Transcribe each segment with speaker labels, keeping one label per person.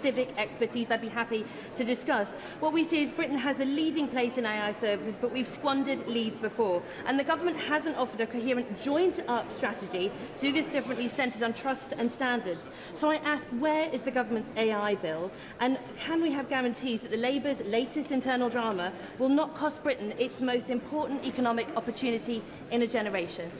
Speaker 1: civic expertise I'd be happy to discuss. What we see is Britain has a leading place in AI services, but we've squandered leads before. And the government hasn't offered a coherent joined-up strategy to do this differently, centred on trust and standards. So I ask, where is the government's AI bill? And can we have guarantees that the Labour's latest internal drama will not cost Britain its most important economic opportunity in a generation?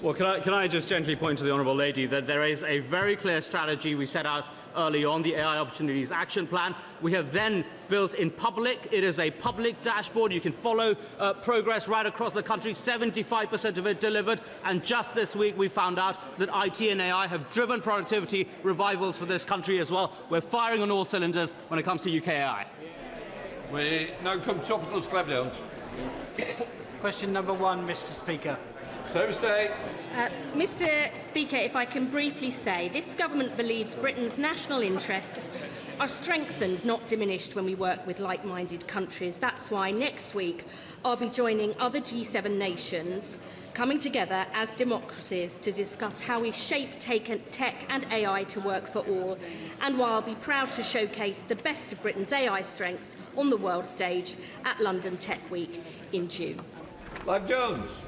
Speaker 2: Well, can I just gently point to the Honourable Lady that there is a very clear strategy we set out early on, the AI Opportunities Action Plan. We have then built in public. It is a public dashboard. You can follow progress right across the country, 75% of it delivered. And just this week we found out that IT and AI have driven productivity revivals for this country as well. We're firing on all cylinders when it comes to UK AI.
Speaker 3: We now come to topical scribblerons.
Speaker 4: Question number 1, Mr. Speaker.
Speaker 5: Mr. Speaker, if I can briefly say, this government believes Britain's national interests are strengthened, not diminished, when we work with like-minded countries. That's why next week I'll be joining other G7 nations, coming together as democracies to discuss how we shape tech and AI to work for all, and why I'll be proud to showcase the best of Britain's AI strengths on the world stage at London Tech Week in June.
Speaker 3: Clive Jones.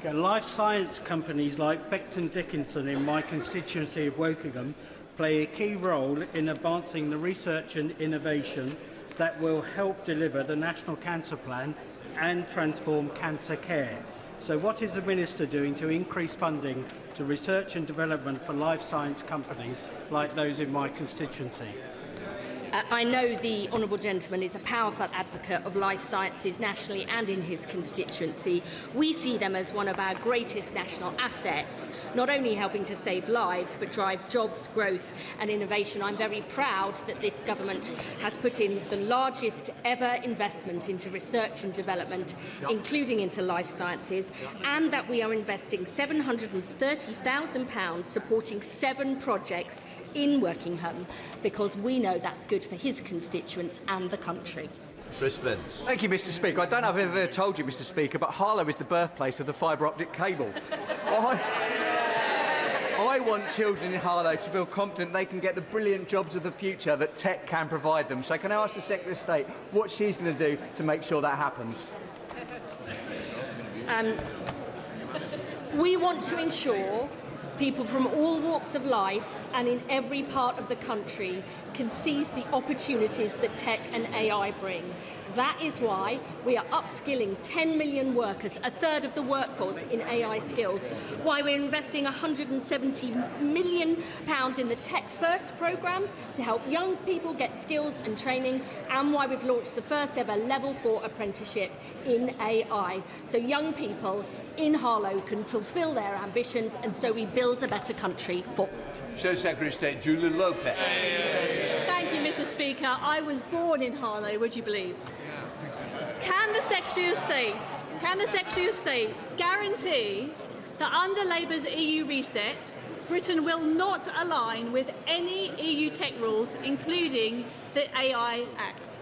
Speaker 4: Life science companies like Becton Dickinson in my constituency of Wokingham play a key role in advancing the research and innovation that will help deliver the National Cancer Plan and transform cancer care. So what is the Minister doing to increase funding to research and development for life science companies like those in my constituency?
Speaker 5: I know the honourable gentleman is a powerful advocate of life sciences nationally and in his constituency. We see them as one of our greatest national assets, not only helping to save lives but drive jobs, growth and innovation. I'm very proud that this government has put in the largest ever investment into research and development, including into life sciences, and that we are investing £730,000 supporting 7 projects in Wokingham, because we know that's good for his constituents and the country.
Speaker 6: Thank you, Mr. Speaker. I don't know if I've ever told you, Mr. Speaker, but Harlow is the birthplace of the fibre optic cable. I want children in Harlow to feel confident they can get the brilliant jobs of the future that tech can provide them. So can I ask the Secretary of State what she's going to do to make sure that happens?
Speaker 5: We want to ensure people from all walks of life and in every part of the country can seize the opportunities that tech and AI bring. That is why we are upskilling 10 million workers, a third of the workforce, in AI skills, why we're investing £170 million in the Tech First programme to help young people get skills and training, and why we've launched the first ever Level 4 apprenticeship in AI, so young people in Harlow can fulfil their ambitions, and so we build a better country for all.
Speaker 3: Secretary of State Julian Lopez.
Speaker 7: Thank you, Mr. Speaker. I was born in Harlow, would you believe? Can the Secretary of State guarantee that under Labour's EU reset, Britain will not align with any EU tech rules, including the AI Act?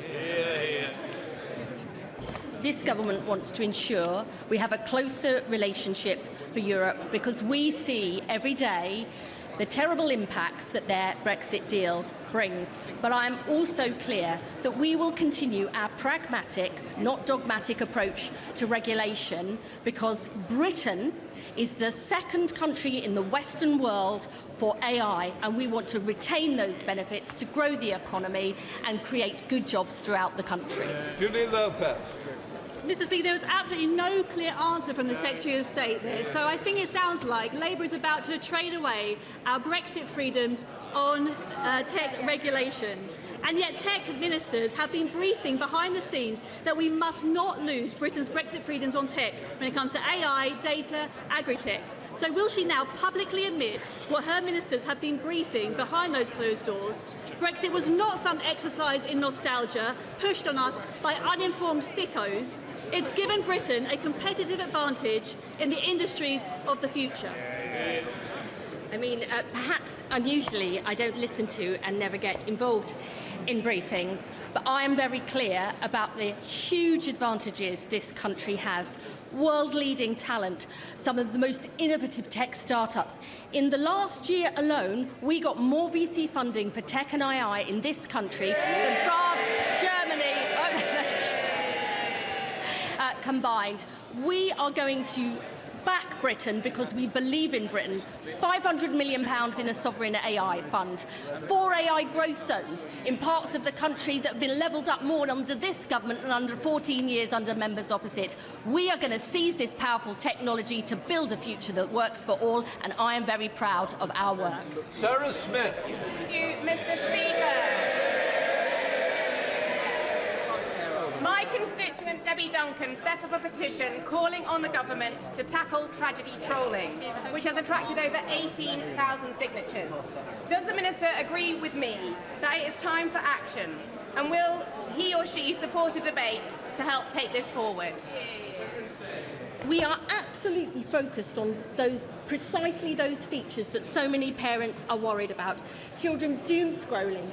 Speaker 5: This government wants to ensure we have a closer relationship for Europe, because we see every day the terrible impacts that their Brexit deal brings. But I am also clear that we will continue our pragmatic, not dogmatic approach to regulation, because Britain is the second country in the Western world for AI, and we want to retain those benefits to grow the economy and create good jobs throughout the country.
Speaker 3: Julian Lopez.
Speaker 7: Mr. Speaker, there was absolutely no clear answer from the Secretary of State there, so I think it sounds like Labour is about to trade away our Brexit freedoms on tech regulation. And yet tech ministers have been briefing behind the scenes that we must not lose Britain's Brexit freedoms on tech when it comes to AI, data, agri-tech. So will she now publicly admit what her ministers have been briefing behind those closed doors? Brexit was not some exercise in nostalgia pushed on us by uninformed thickos. It's given Britain a competitive advantage in the industries of the future.
Speaker 5: I mean, perhaps unusually, I don't listen to and never get involved in briefings, but I am very clear about the huge advantages this country has. World-leading talent, some of the most innovative tech startups. In the last year alone, we got more VC funding for tech and AI in this country than France, Germany, combined. We are going to back Britain because we believe in Britain. £500 million in a sovereign AI fund, 4 AI growth zones in parts of the country that have been levelled up more under this government than under 14 years under members opposite. We are going to seize this powerful technology to build a future that works for all, and I am very proud of our work.
Speaker 3: Sarah Smith.
Speaker 8: Thank you, Mr. Speaker. My constituent Debbie Duncan set up a petition calling on the government to tackle tragedy trolling, which has attracted over 18,000 signatures. Does the Minister agree with me that it is time for action, and will he or she support a debate to help take this forward?
Speaker 5: We are absolutely focused on precisely those features that so many parents are worried about. Children doom scrolling,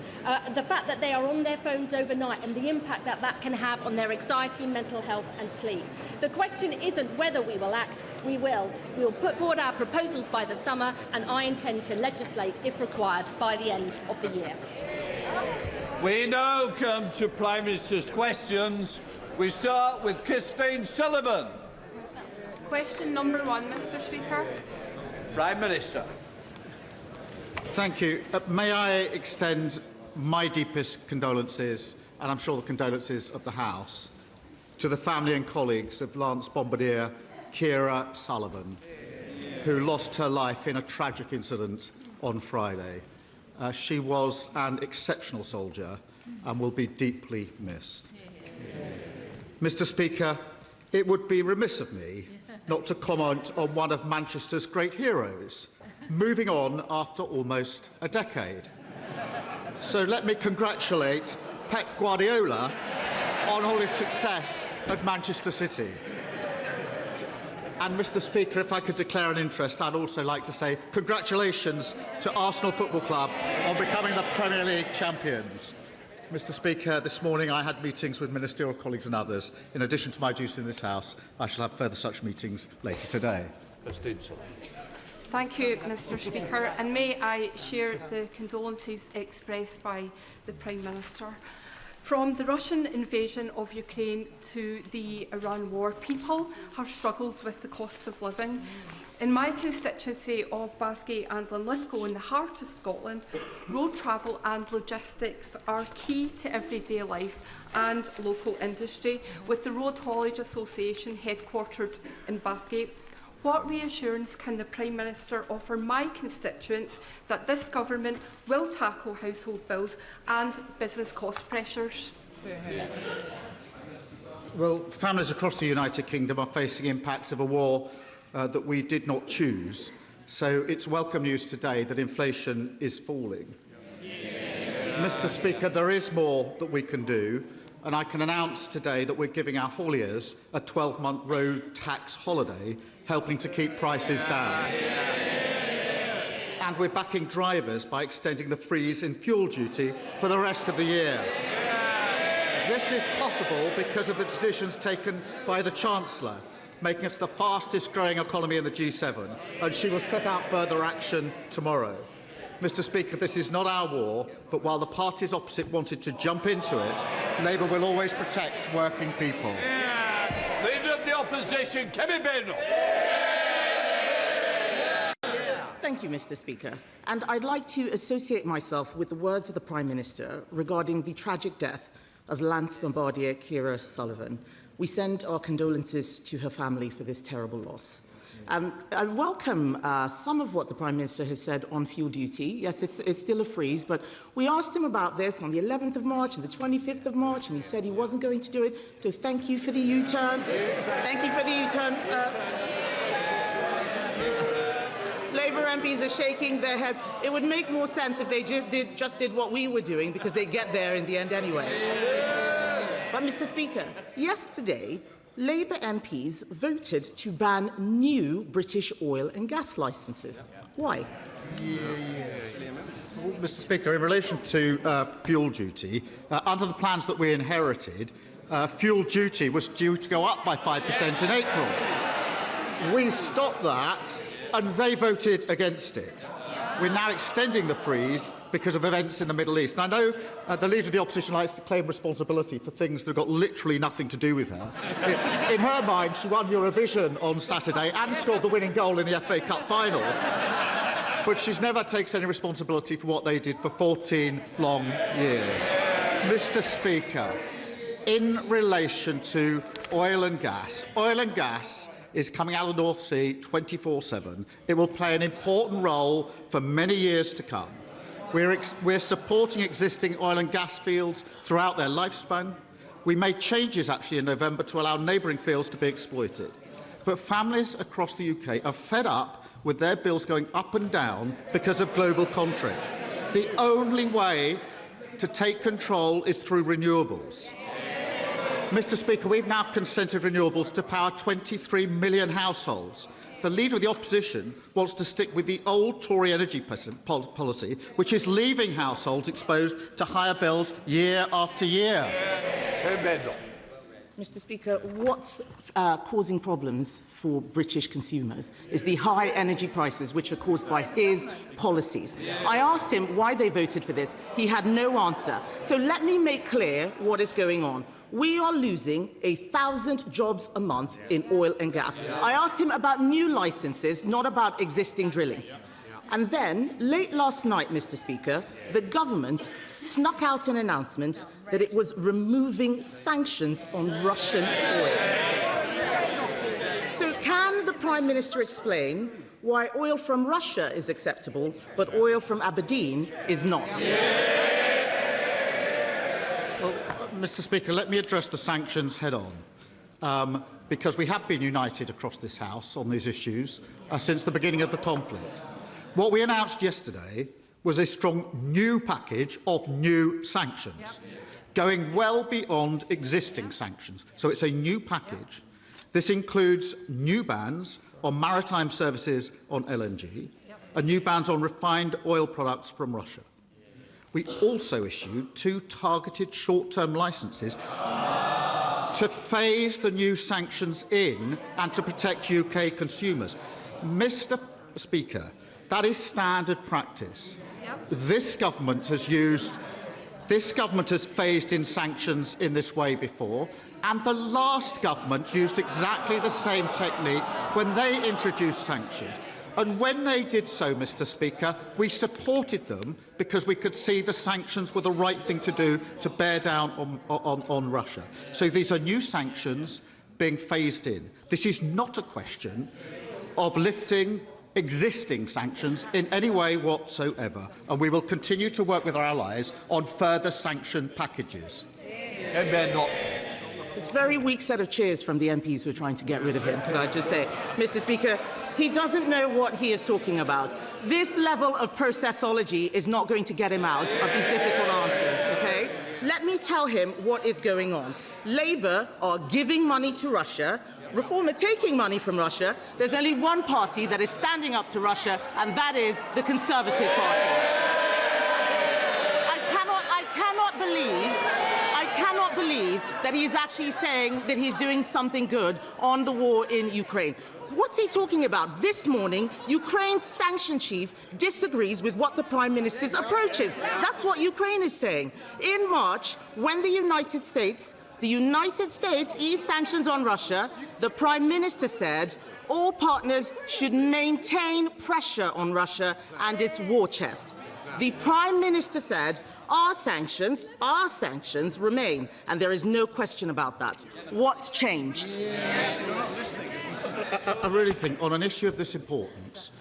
Speaker 5: the fact that they are on their phones overnight and the impact that that can have on their anxiety, mental health and sleep. The question isn't whether we will act, we will. We will put forward our proposals by the summer, and I intend to legislate, if required, by the end of the year.
Speaker 3: We now come to Prime Minister's questions. We start with Christine Sullivan.
Speaker 9: Question number 1, Mr. Speaker.
Speaker 3: Prime Minister.
Speaker 10: Thank you. May I extend my deepest condolences, and I'm sure the condolences of the House, to the family and colleagues of Lance Bombardier Keir Sullivan, who lost her life in a tragic incident on Friday. She was an exceptional soldier and will be deeply missed. Mr. Speaker, it would be remiss of me not to comment on one of Manchester's great heroes, moving on after almost a decade. So let me congratulate Pep Guardiola on all his success at Manchester City. And, Mr. Speaker, if I could declare an interest, I'd also like to say congratulations to Arsenal Football Club on becoming the Premier League champions. Mr. Speaker, this morning I had meetings with ministerial colleagues and others. In addition to my duties in this House, I shall have further such meetings later today.
Speaker 9: Thank you, Mr. Speaker, and may I share the condolences expressed by the Prime Minister. From the Russian invasion of Ukraine to the Iran war, people have struggled with the cost of living. In my constituency of Bathgate and Linlithgow, in the heart of Scotland, road travel and logistics are key to everyday life and local industry, with the Road Haulage Association headquartered in Bathgate. What reassurance can the Prime Minister offer my constituents that this government will tackle household bills and business cost pressures?
Speaker 10: Well, families across the United Kingdom are facing impacts of a war that we did not choose. So it's welcome news today that inflation is falling. Mr. Speaker, there is more that we can do, and I can announce today that we're giving our hauliers a 12-month road tax holiday, helping to keep prices down. And we're backing drivers by extending the freeze in fuel duty for the rest of the year. This is possible because of the decisions taken by the Chancellor, making us the fastest growing economy in the G7, and she will set out further action tomorrow. Mr. Speaker, this is not our war, but while the parties opposite wanted to jump into it, Labour will always protect working people.
Speaker 3: Leader of the Opposition, Kemi Beno.
Speaker 11: Thank you, Mr. Speaker. And I'd like to associate myself with the words of the Prime Minister regarding the tragic death of Lance Bombardier Keir Sullivan. We send our condolences to her family for this terrible loss. I welcome some of what the Prime Minister has said on fuel duty. Yes, it's still a freeze, but we asked him about this on the 11th of March and the 25th of March, and he said he wasn't going to do it. So thank you for the U-turn. Thank you for the U-turn. Labour MPs are shaking their heads. It would make more sense if they just did what we were doing, because they get there in the end anyway. But, Mr. Speaker, yesterday, Labour MPs voted to ban new British oil and gas licences. Why?
Speaker 10: Mr. Speaker, in relation to fuel duty, under the plans that we inherited, fuel duty was due to go up by 5% in April. We stopped that, and they voted against it. We're now extending the freeze because of events in the Middle East. And I know the Leader of the Opposition likes to claim responsibility for things that have got literally nothing to do with her. In her mind, she won Eurovision on Saturday and scored the winning goal in the FA Cup final. But she's never takes any responsibility for what they did for 14 long years. Mr. Speaker, in relation to oil and gas is coming out of the North Sea 24/7. It will play an important role for many years to come. We're supporting existing oil and gas fields throughout their lifespan. We made changes actually in November to allow neighbouring fields to be exploited. But families across the UK are fed up with their bills going up and down because of global conflict. The only way to take control is through renewables. Mr. Speaker, we've now consented renewables to power 23 million households. The Leader of the Opposition wants to stick with the old Tory energy policy, which is leaving households exposed to higher bills year after year.
Speaker 11: Mr. Speaker, what's causing problems for British consumers is the high energy prices which are caused by his policies. I asked him why they voted for this. He had no answer. So let me make clear what is going on. We are losing 1,000 jobs a month in oil and gas. I asked him about new licences, not about existing drilling. And then, late last night, Mr. Speaker, the government snuck out an announcement that it was removing sanctions on Russian oil. So can the Prime Minister explain why oil from Russia is acceptable, but oil from Aberdeen is not?
Speaker 10: Well, Mr. Speaker, let me address the sanctions head-on, because we have been united across this House on these issues since the beginning of the conflict. What we announced yesterday was a strong new package of new sanctions, going well beyond existing sanctions. So it's a new package. This includes new bans on maritime services on LNG and new bans on refined oil products from Russia. We also issued 2 targeted short-term licences to phase the new sanctions in and to protect UK consumers. Mr. Speaker, that is standard practice. This government has phased in sanctions in this way before, and the last government used exactly the same technique when they introduced sanctions. And when they did so, Mr. Speaker, we supported them because we could see the sanctions were the right thing to do to bear down on Russia. So these are new sanctions being phased in. This is not a question of lifting existing sanctions in any way whatsoever, and we will continue to work with our allies on further sanction packages.
Speaker 11: It's a very weak set of cheers from the MPs who are trying to get rid of him, could I just say. Mr. Speaker, he doesn't know what he is talking about. This level of processology is not going to get him out of these difficult answers, OK? Let me tell him what is going on. Labour are giving money to Russia, Reform are taking money from Russia. There's only one party that is standing up to Russia, and that is the Conservative Party. I cannot believe that he is actually saying that he's doing something good on the war in Ukraine. What's he talking about? This morning, Ukraine's sanction chief disagrees with what the Prime Minister's approach is. That's what Ukraine is saying. In March, when the United States eased sanctions on Russia, the Prime Minister said all partners should maintain pressure on Russia and its war chest. The Prime Minister said our sanctions remain, and there is no question about that. What's changed?
Speaker 10: I really think on an issue of this importance,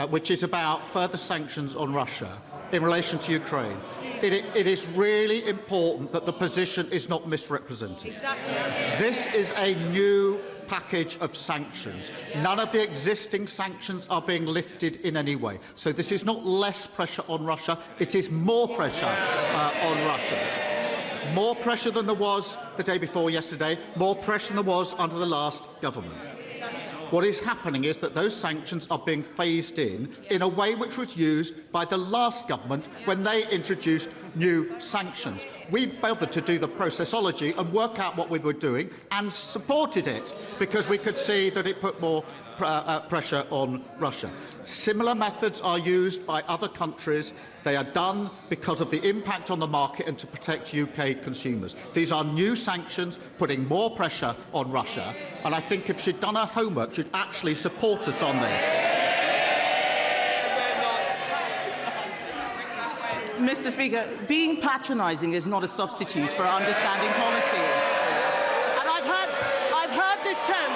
Speaker 10: which is about further sanctions on Russia in relation to Ukraine, it is really important that the position is not misrepresented. Exactly. This is a new package of sanctions. None of the existing sanctions are being lifted in any way. So this is not less pressure on Russia, it is more pressure on Russia. More pressure than there was the day before yesterday, more pressure than there was under the last government. What is happening is that those sanctions are being phased in a way which was used by the last government when they introduced new sanctions. We bothered to do the processology and work out what we were doing and supported it because we could see that it put more pressure on Russia. Similar methods are used by other countries. They are done because of the impact on the market and to protect UK consumers. These are new sanctions putting more pressure on Russia, and I think if she'd done her homework, she'd actually support us on this.
Speaker 11: Mr. Speaker, being patronising is not a substitute for understanding policy. And I've heard this term.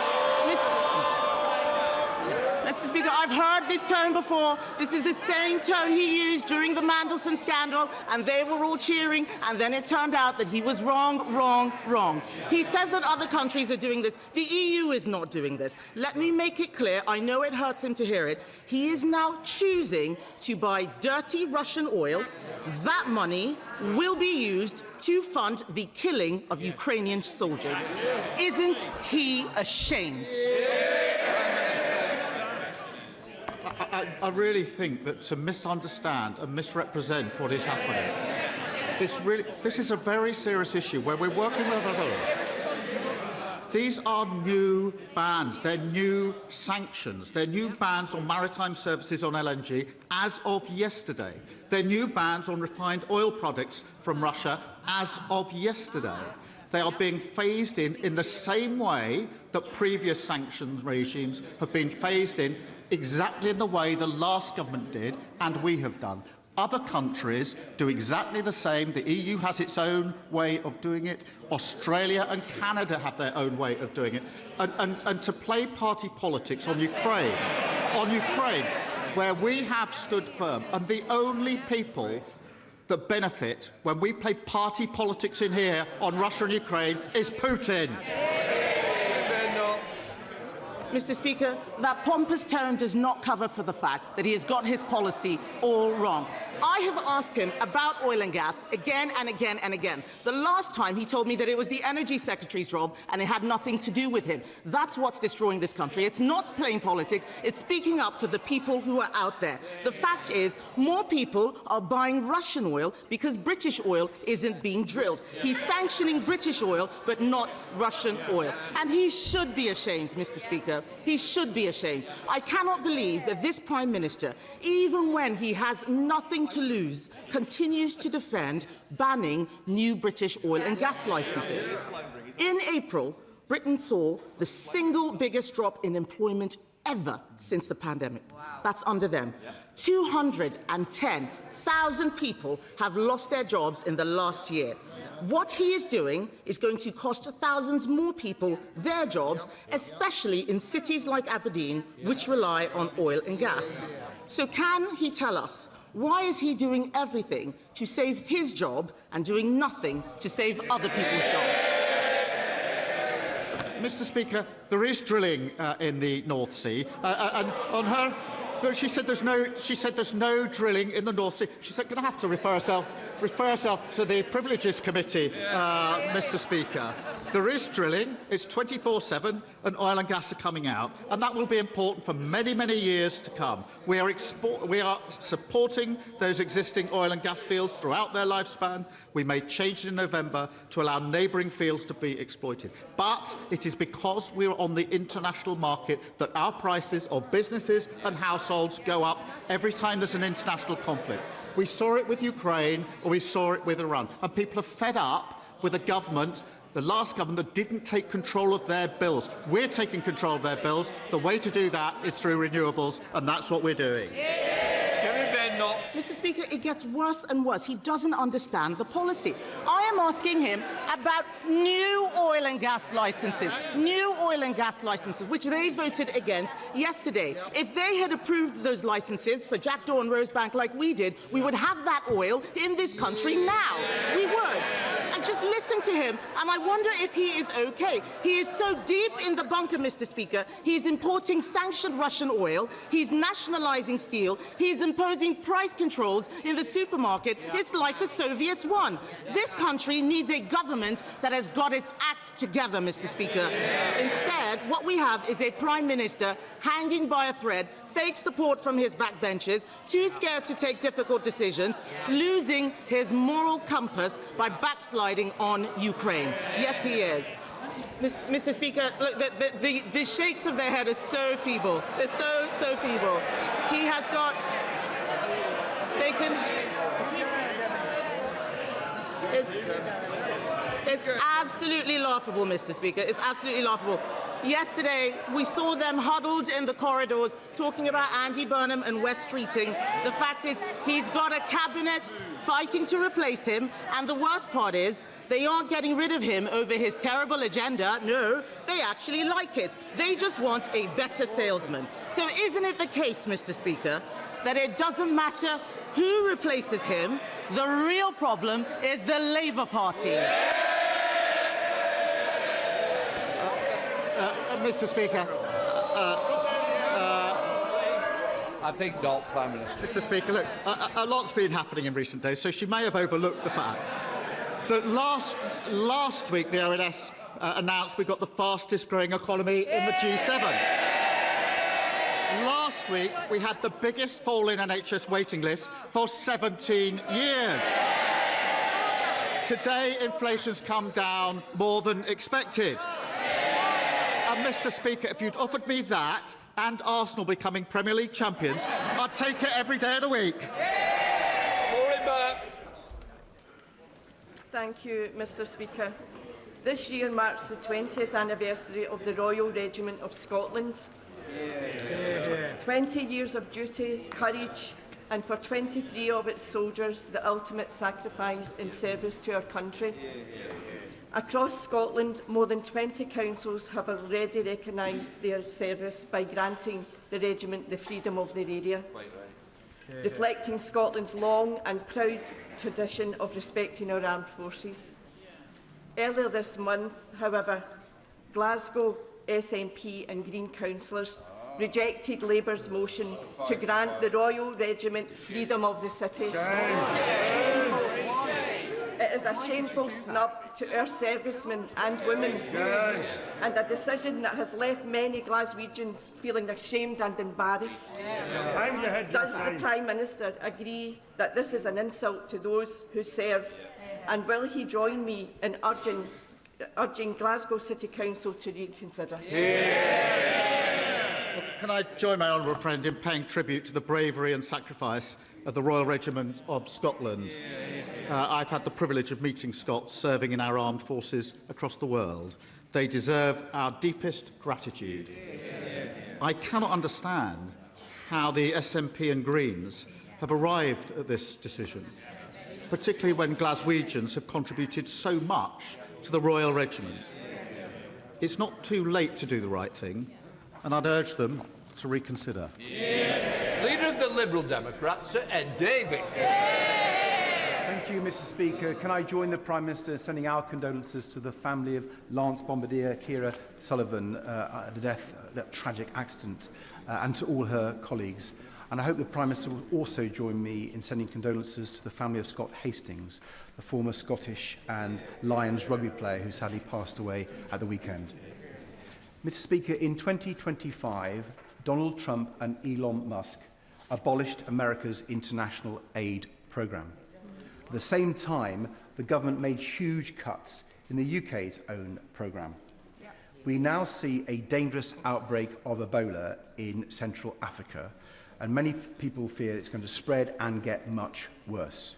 Speaker 11: Mr. Speaker, I've heard this tone before. This is the same tone he used during the Mandelson scandal, and they were all cheering, and then it turned out that he was wrong, wrong, wrong. He says that other countries are doing this. The EU is not doing this. Let me make it clear. I know it hurts him to hear it. He is now choosing to buy dirty Russian oil. That money will be used to fund the killing of Ukrainian soldiers. Isn't he ashamed?
Speaker 10: I really think that to misunderstand and misrepresent what is happening, this is a very serious issue where we're working with others. These are new bans. They're new sanctions. They're new bans on maritime services on LNG as of yesterday. They're new bans on refined oil products from Russia as of yesterday. They are being phased in the same way that previous sanctions regimes have been phased in, exactly in the way the last government did and we have done. Other countries do exactly the same. The EU has its own way of doing it. Australia and Canada have their own way of doing it. And to play party politics on Ukraine, where we have stood firm, and the only people that benefit when we play party politics in here on Russia and Ukraine is Putin.
Speaker 11: Mr. Speaker, that pompous tone does not cover for the fact that he has got his policy all wrong. I have asked him about oil and gas again and again and again. The last time he told me that it was the Energy Secretary's job and it had nothing to do with him. That's what's destroying this country. It's not playing politics. It's speaking up for the people who are out there. The fact is, more people are buying Russian oil because British oil isn't being drilled. He's sanctioning British oil, but not Russian oil. And he should be ashamed, Mr. Speaker. He should be ashamed. I cannot believe that this Prime Minister, even when he has nothing to lose, continues to defend banning new British oil and gas licences. In April, Britain saw the single biggest drop in employment ever since the pandemic. That's under them. 210,000 people have lost their jobs in the last year. What he is doing is going to cost thousands more people their jobs, especially in cities like Aberdeen, which rely on oil and gas. So can he tell us, why is he doing everything to save his job and doing nothing to save other people's jobs?
Speaker 10: Mr. Speaker, there is drilling in the North Sea, and on her, she said there's no drilling in the North Sea. She said, "Going to have to refer herself to the Privileges Committee, Mr. Speaker." There is drilling. It's 24/7, and oil and gas are coming out, and that will be important for many, many years to come. We are supporting those existing oil and gas fields throughout their lifespan. We made changes in November to allow neighbouring fields to be exploited. But it is because we are on the international market that our prices of businesses and households go up every time there's an international conflict. We saw it with Ukraine, or we saw it with Iran, and people are fed up with a government, the last government, that didn't take control of their bills. We're taking control of their bills. The way to do that is through renewables, and that's what we're doing.
Speaker 11: Mr. Speaker, it gets worse and worse. He doesn't understand the policy. I am asking him about new oil and gas licences, which they voted against yesterday. If they had approved those licences for Jackdaw and Rosebank like we did, we would have that oil in this country now. We would. And just listen to him, and I wonder if he is okay. He is so deep in the bunker, Mr. Speaker. He's importing sanctioned Russian oil. He's nationalising steel. He's imposing price controls in the supermarket, it's like the Soviets won. This country needs a government that has got its act together, Mr. Speaker. Instead, what we have is a Prime Minister hanging by a thread, fake support from his backbenchers, too scared to take difficult decisions, losing his moral compass by backsliding on Ukraine. Yes, he is. Mr. Speaker, look, the shakes of their head are so feeble. It's so feeble. He has got... They can... It's absolutely laughable, Mr. Speaker. It's absolutely laughable. Yesterday, we saw them huddled in the corridors talking about Andy Burnham and West Streeting. The fact is, he's got a cabinet fighting to replace him, and the worst part is, they aren't getting rid of him over his terrible agenda. No, they actually like it. They just want a better salesman. So isn't it the case, Mr. Speaker, that it doesn't matter who replaces him, the real problem is the Labour Party?
Speaker 10: Mr. Speaker.
Speaker 3: I think not, Prime Minister.
Speaker 10: Mr. Speaker, look, a lot's been happening in recent days, so she may have overlooked the fact that last week the ONS announced we've got the fastest growing economy in the G7. Last week we had the biggest fall in NHS waiting lists for 17 years. Today inflation's come down more than expected. And Mr. Speaker, if you'd offered me that and Arsenal becoming Premier League champions, I'd take it every day of the week.
Speaker 12: Thank you, Mr. Speaker. This year marks the 20th anniversary of the Royal Regiment of Scotland. 20 years of duty, courage, and for 23 of its soldiers, the ultimate sacrifice in service to our country. Across Scotland, more than 20 councils have already recognised their service by granting the regiment the freedom of their area, reflecting Scotland's long and proud tradition of respecting our armed forces. Earlier this month, however, Glasgow SNP and Green councillors rejected Labour's motion to grant the Royal Regiment freedom of the city. It is a shameful snub to our servicemen and women, and a decision that has left many Glaswegians feeling ashamed and embarrassed. Does the Prime Minister agree that this is an insult to those who serve, and will he join me in urging Glasgow City Council to reconsider?
Speaker 10: Can I join my honourable friend in paying tribute to the bravery and sacrifice of the Royal Regiment of Scotland? I've had the privilege of meeting Scots serving in our armed forces across the world. They deserve our deepest gratitude. I cannot understand how the SNP and Greens have arrived at this decision, particularly when Glaswegians have contributed so much to the Royal Regiment. It's not too late to do the right thing, and I'd urge them to reconsider.
Speaker 3: Leader of the Liberal Democrats, Sir Ed Davey.
Speaker 13: Thank you, Mr. Speaker. Can I join the Prime Minister in sending our condolences to the family of Lance Bombardier Keir Sullivan at the death, that tragic accident, and to all her colleagues. And I hope the Prime Minister will also join me in sending condolences to the family of Scott Hastings, the former Scottish and Lions rugby player who sadly passed away at the weekend. Mr. Speaker, in 2025, Donald Trump and Elon Musk abolished America's international aid programme. At the same time, the government made huge cuts in the UK's own programme. We now see a dangerous outbreak of Ebola in Central Africa, and many people fear it's going to spread and get much worse.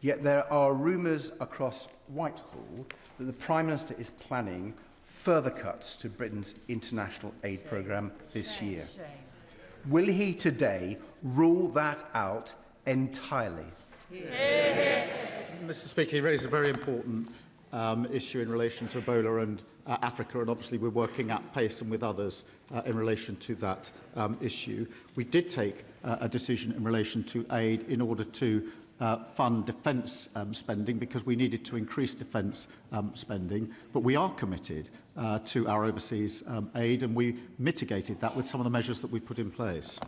Speaker 13: Yet there are rumours across Whitehall that the Prime Minister is planning further cuts to Britain's international aid programme this year. Will he today rule that out entirely?
Speaker 10: Mr. Speaker, he raised a very important issue in relation to Ebola and Africa, and obviously we're working at pace and with others in relation to that issue. We did take a decision in relation to aid in order to fund defence spending because we needed to increase defence spending, but we are committed to our overseas aid, and we mitigated that with some of the measures that we put in place.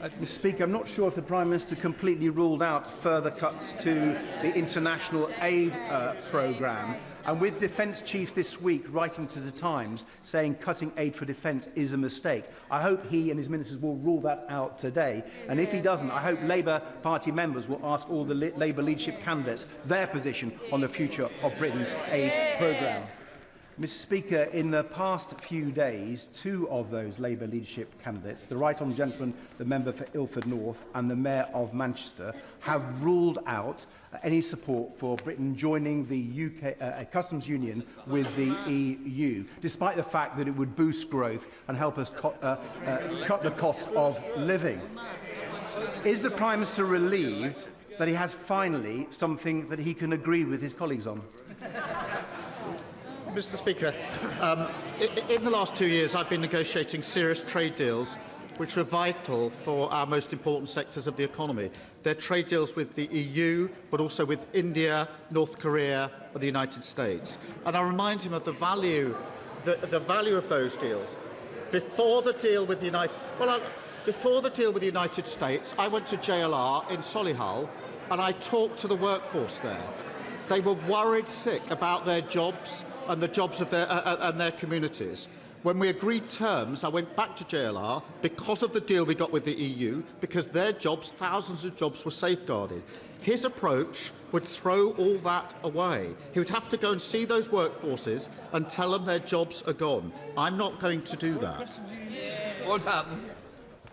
Speaker 13: Mr. Speaker, I'm not sure if the Prime Minister completely ruled out further cuts to the international aid programme. And with defence chiefs this week writing to the Times saying cutting aid for defence is a mistake, I hope he and his ministers will rule that out today. And if he doesn't, I hope Labour Party members will ask all the Labour leadership candidates their position on the future of Britain's aid programme. Mr. Speaker, in the past few days, two of those Labour leadership candidates, the right honourable gentleman, the member for Ilford North and the Mayor of Manchester, have ruled out any support for Britain joining the UK customs union with the EU, despite the fact that it would boost growth and help us cut the cost of living. Is the Prime Minister relieved that he has finally something that he can agree with his colleagues on?
Speaker 10: Mr. Speaker, in the last 2 years I've been negotiating serious trade deals which are vital for our most important sectors of the economy. They're trade deals with the EU, but also with India, North Korea and the United States. And I remind him of the value of those deals. Before the deal with the United States, I went to JLR in Solihull and I talked to the workforce there. They were worried sick about their jobs and the jobs of their communities. When we agreed terms, I went back to JLR because of the deal we got with the EU, because their jobs, thousands of jobs, were safeguarded. His approach would throw all that away. He would have to go and see those workforces and tell them their jobs are gone. I'm not going to do that.
Speaker 3: What happened?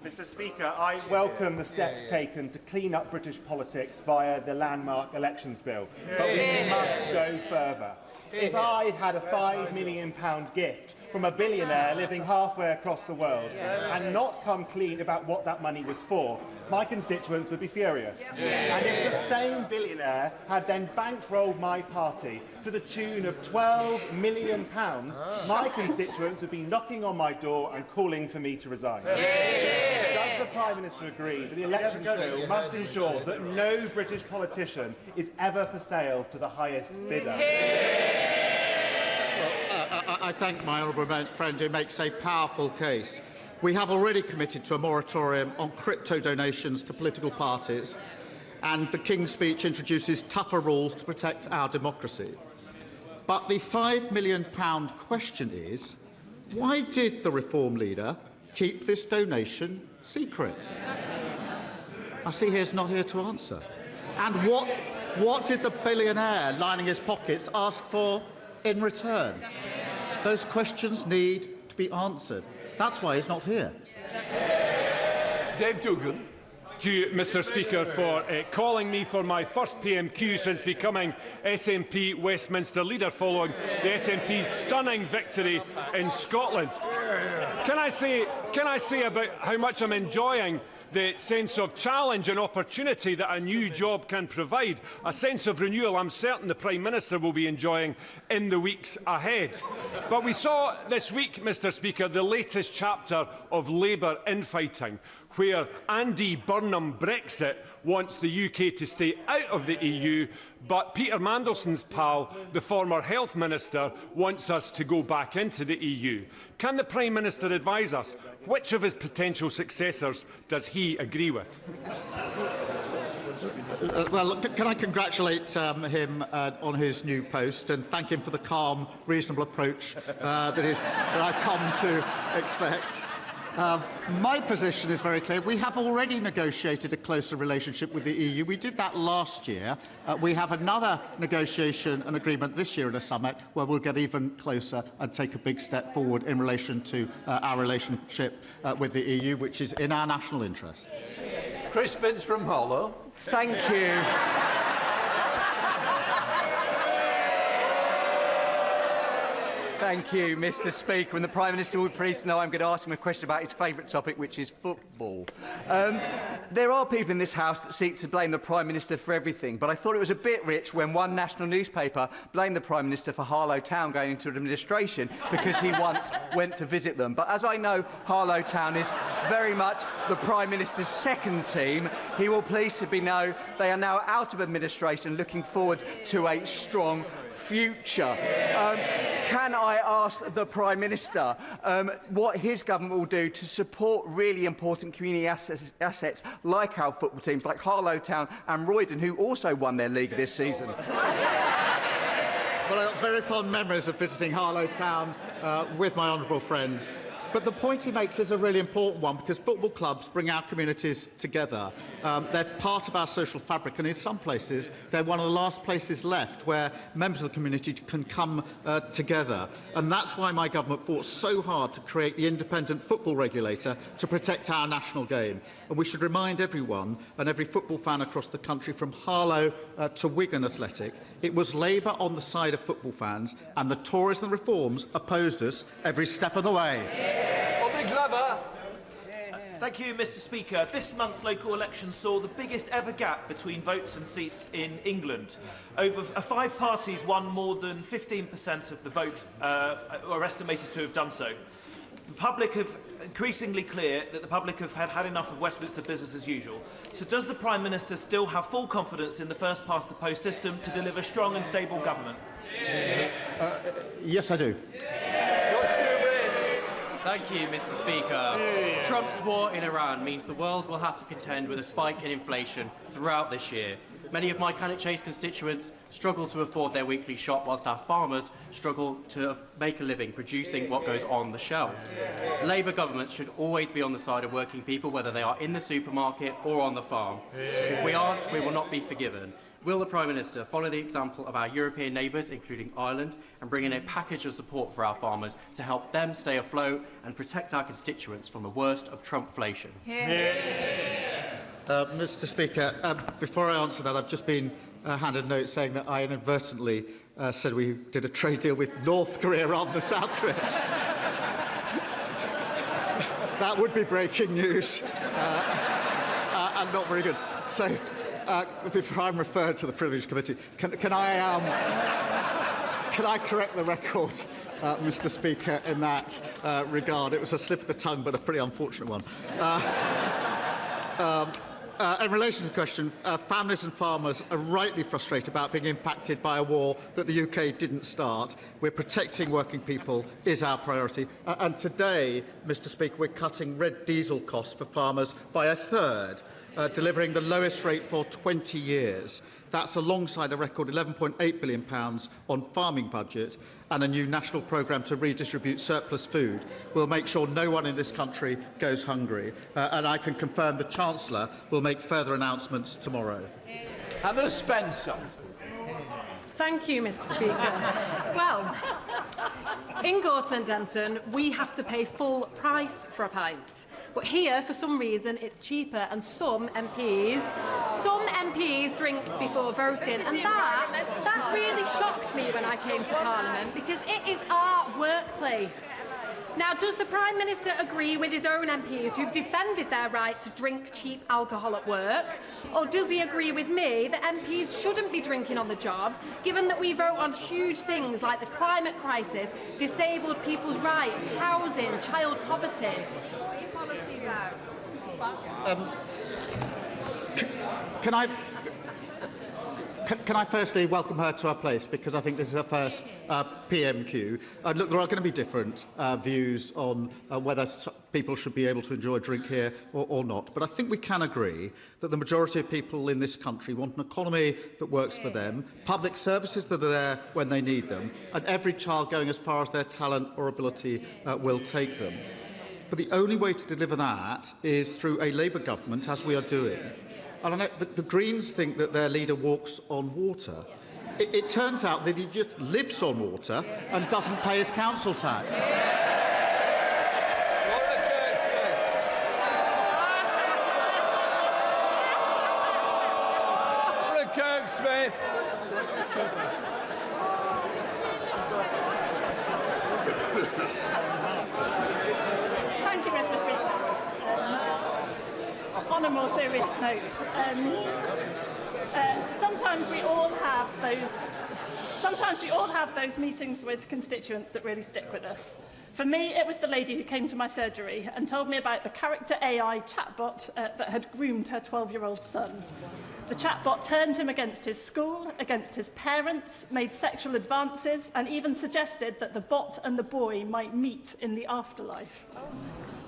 Speaker 14: Mr. Speaker, I welcome the steps taken to clean up British politics via the landmark elections bill, but we must go further. If I had a £5 million gift from a billionaire living halfway across the world and not come clean about what that money was for, my constituents would be furious. And if the same billionaire had then bankrolled my party to the tune of £12 million, my constituents would be knocking on my door and calling for me to resign. Does the Prime Minister agree that the elections bill must ensure that no British politician is ever for sale to the highest bidder?
Speaker 10: I thank my honourable friend who makes a powerful case. We have already committed to a moratorium on crypto donations to political parties, and the King's Speech introduces tougher rules to protect our democracy. But the £5 million question is, why did the Reform leader keep this donation secret? I see he's not here to answer. And what did the billionaire lining his pockets ask for in return? Those questions need to be answered. That's why he's not here.
Speaker 3: Dave Dugan.
Speaker 15: Thank you, Mr. Speaker, for calling me for my first PMQ since becoming SNP Westminster leader following the SNP's stunning victory in Scotland. Can I say about how much I'm enjoying the sense of challenge and opportunity that a new job can provide, a sense of renewal I'm certain the Prime Minister will be enjoying in the weeks ahead. But we saw this week, Mr. Speaker, the latest chapter of Labour infighting, where Andy Burnham Brexit wants the UK to stay out of the EU, but Peter Mandelson's pal, the former Health Minister, wants us to go back into the EU. Can the Prime Minister advise us which of his potential successors does he agree with?
Speaker 10: Well, can I congratulate him on his new post and thank him for the calm, reasonable approach that I've come to expect. My position is very clear. We have already negotiated a closer relationship with the EU. We did that last year. We have another negotiation and agreement this year at a summit where we'll get even closer and take a big step forward in relation to our relationship with the EU, which is in our national interest.
Speaker 3: Chris Vince from Hollow.
Speaker 6: Thank you. Thank you, Mr. Speaker. And the Prime Minister will be pleased to know I'm going to ask him a question about his favourite topic, which is football. There are people in this House that seek to blame the Prime Minister for everything, but I thought it was a bit rich when one national newspaper blamed the Prime Minister for Harlow Town going into administration because he once went to visit them. But as I know Harlow Town is very much the Prime Minister's second team, he will pleased to know they are now out of administration, looking forward to a strong future. Can I I asked the Prime Minister what his government will do to support really important community assets like our football teams, like Harlow Town and Roydon, who also won their league this season.
Speaker 10: Well, I've got very fond memories of visiting Harlow Town with my honourable friend. But the point he makes is a really important one, because football clubs bring our communities together. They're part of our social fabric, and in some places they're one of the last places left where members of the community can come together. And that's why my government fought so hard to create the independent football regulator to protect our national game. And we should remind everyone and every football fan across the country, from Harlow to Wigan Athletic, it was Labour on the side of football fans, and the Tories and the Reforms opposed us every step of the way.
Speaker 16: Thank you, Mr. Speaker. This month's local election saw the biggest ever gap between votes and seats in England. Over 5 parties won more than 15% of the vote, or estimated to have done so. The public have increasingly clear that the public have had enough of Westminster business as usual. So does the Prime Minister still have full confidence in the first-past-the-post system to deliver strong and stable government?
Speaker 10: Yes, I do.
Speaker 17: Thank you, Mr. Speaker. Trump's war in Iran means the world will have to contend with a spike in inflation throughout this year. Many of my Cannock Chase constituents struggle to afford their weekly shop, whilst our farmers struggle to make a living producing what goes on the shelves. Labour governments should always be on the side of working people, whether they are in the supermarket or on the farm. If we aren't, we will not be forgiven. Will the Prime Minister follow the example of our European neighbours, including Ireland, and bring in a package of support for our farmers to help them stay afloat and protect our constituents from the worst of Trumpflation?
Speaker 10: Mr. Speaker, before I answer that, I've just been handed a note saying that I inadvertently said we did a trade deal with North Korea rather than South Korea. That would be breaking news and not very good. So, before I'm referred to the Privilege Committee, can I correct the record, Mr. Speaker, in that regard? It was a slip of the tongue, but a pretty unfortunate one. In relation to the question, families and farmers are rightly frustrated about being impacted by a war that the UK didn't start. We're protecting working people is our priority. And today, Mr. Speaker, we're cutting red diesel costs for farmers by a third, delivering the lowest rate for 20 years. That's alongside a record £11.8 billion on farming budget and a new national programme to redistribute surplus food. We'll make sure no one in this country goes hungry. And I can confirm the Chancellor will make further announcements tomorrow.
Speaker 3: Hannah Spencer.
Speaker 18: Thank you, Mr. Speaker. Well, in Gorton and Denton, we have to pay full price for a pint. But here, for some reason, it's cheaper, and some MPs drink before voting. And that really shocked me when I came to Parliament, because it is our workplace. Now, does the Prime Minister agree with his own MPs who've defended their right to drink cheap alcohol at work? Or does he agree with me that MPs shouldn't be drinking on the job, given that we vote on huge things like the climate crisis, disabled people's rights, housing, child poverty?
Speaker 10: Can I firstly welcome her to our place, because I think this is her first PMQ. Look, there are going to be different views on whether people should be able to enjoy a drink here or not. But I think we can agree that the majority of people in this country want an economy that works for them, public services that are there when they need them, and every child going as far as their talent or ability will take them. But the only way to deliver that is through a Labour government, as we are doing. And I know the Greens think that their leader walks on water. It turns out that he just lives on water and doesn't pay his council tax.
Speaker 3: Kirksmith.
Speaker 19: Thank you, Mr. Speaker. On a more serious note, sometimes we all have those meetings with constituents that really stick with us. For me, it was the lady who came to my surgery and told me about the character AI chatbot that had groomed her 12-year-old son. The chatbot turned him against his school, against his parents, made sexual advances, and even suggested that the bot and the boy might meet in the afterlife.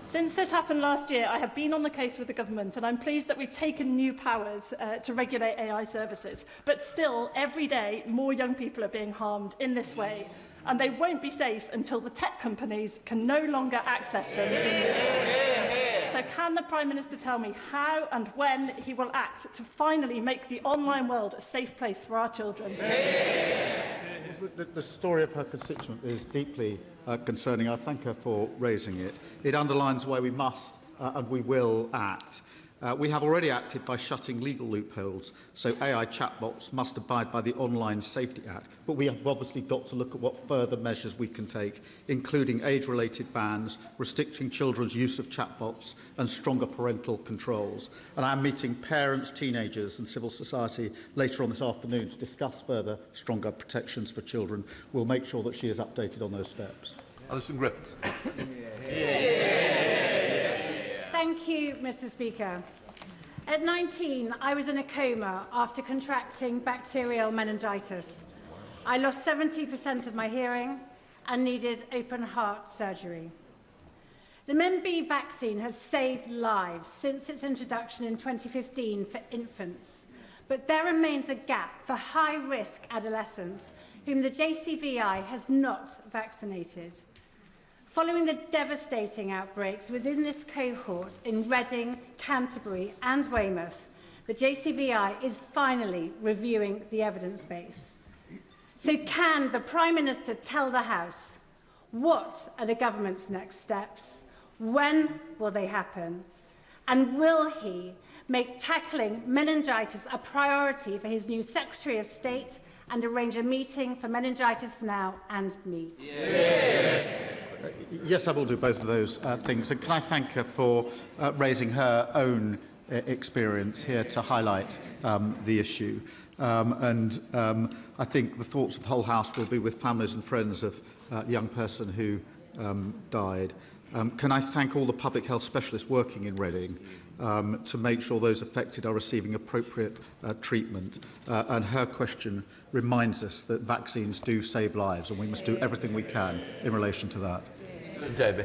Speaker 19: Since this happened last year, I have been on the case with the government, and I'm pleased that we've taken new powers to regulate AI services. But still, every day, more young people are being harmed in this way, and they won't be safe until the tech companies can no longer access them in this way. So can the Prime Minister tell me how and when he will act to finally make the online world a safe place for our children?
Speaker 10: The story of her constituent is deeply concerning. I thank her for raising it. It underlines why we must and we will act. We have already acted by shutting legal loopholes, so AI chatbots must abide by the Online Safety Act. But we have obviously got to look at what further measures we can take, including age-related bans, restricting children's use of chatbots, and stronger parental controls. And I am meeting parents, teenagers and civil society later on this afternoon to discuss further stronger protections for children. We'll make sure that she is updated on those steps.
Speaker 3: Alison Griffiths.
Speaker 20: Thank you, Mr. Speaker. At 19, I was in a coma after contracting bacterial meningitis. I lost 70% of my hearing and needed open-heart surgery. The MenB vaccine has saved lives since its introduction in 2015 for infants, but there remains a gap for high-risk adolescents whom the JCVI has not vaccinated. Following the devastating outbreaks within this cohort in Reading, Canterbury and Weymouth, the JCVI is finally reviewing the evidence base. So can the Prime Minister tell the House what are the government's next steps, when will they happen, and will he make tackling meningitis a priority for his new Secretary of State and arrange a meeting for Meningitis Now and me?
Speaker 10: Yes, I will do both of those things. And can I thank her for raising her own experience here to highlight the issue. I think the thoughts of the whole House will be with families and friends of the young person who died. Can I thank all the public health specialists working in Reading to make sure those affected are receiving appropriate treatment. And her question reminds us that vaccines do save lives, and we must do everything we can in relation to that.
Speaker 3: Debbie.